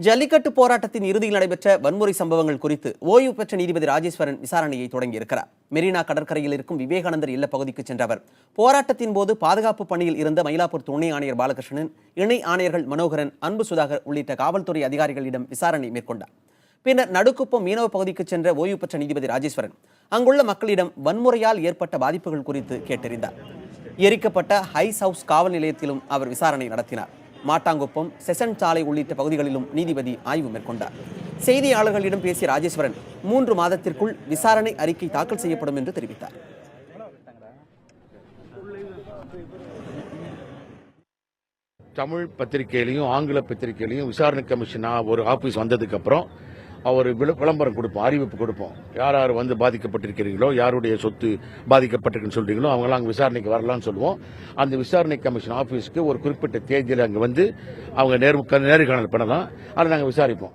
ஜல்லிக்கட்டு போராட்டத்தின் இறுதியில் நடைபெற்ற வன்முறை சம்பவங்கள் குறித்து ஓய்வு பெற்ற நீதிபதி ராஜேஸ்வரன் விசாரணையை தொடங்கியிருக்கிறார். மெரினா கடற்கரையில் இருக்கும் விவேகானந்தர் இல்ல பகுதிக்கு சென்ற அவர் போராட்டத்தின் போது பாதுகாப்பு பணியில் இருந்த மயிலாப்பூர் துணை ஆணையர் பாலகிருஷ்ணன், இணை ஆணையர்கள் மனோகரன், அன்பு சுதாகர் உள்ளிட்ட காவல்துறை அதிகாரிகளிடம் விசாரணை மேற்கொண்டார். பின்னர் நடுக்குப்பம் மீனவ பகுதிக்கு சென்ற ஓய்வு பெற்ற நீதிபதி ராஜேஸ்வரன் அங்குள்ள மக்களிடம் வன்முறையால் ஏற்பட்ட பாதிப்புகள் குறித்து கேட்டறிந்தார். எரிக்கப்பட்ட ஹைஸ் ஹவுஸ் காவல் நிலையத்திலும் அவர் விசாரணை நடத்தினார். மாட்டாங்குப்பம், செசன் சாலை உள்ளிட்ட பகுதிகளிலும் நீதிபதி ஆய்வு மேற்கொண்டார். செய்தியாளர்களிடம் பேசிய ராஜேஸ்வரன் 3 மாதத்திற்குள் விசாரணை அறிக்கை தாக்கல் செய்யப்படும் என்று தெரிவித்தார். தமிழ் பத்திரிகையிலையும் ஆங்கில பத்திரிகையிலையும் விசாரணை கமிஷன் ஒரு ஆபீஸ் வந்ததுக்கு அப்புறம் ஒரு விளம்பரம் கொடுப்போம், அறிவிப்பு கொடுப்போம். யார் யார் வந்து பாதிக்கப்பட்டிருக்கிறீங்களோ, யாருடைய சொத்து பாதிக்கப்பட்டிருக்குன்னு சொல்றீங்களோ அவங்களாம் அங்கே விசாரணைக்கு வரலாம்னு சொல்லுவோம். அந்த விசாரணை கமிஷன் ஆபீஸ்க்கு ஒரு குறிப்பிட்ட தேதியில் அங்கே வந்து அவங்க நேர்காணல் பண்ணலாம். அதை நாங்கள் விசாரிப்போம்.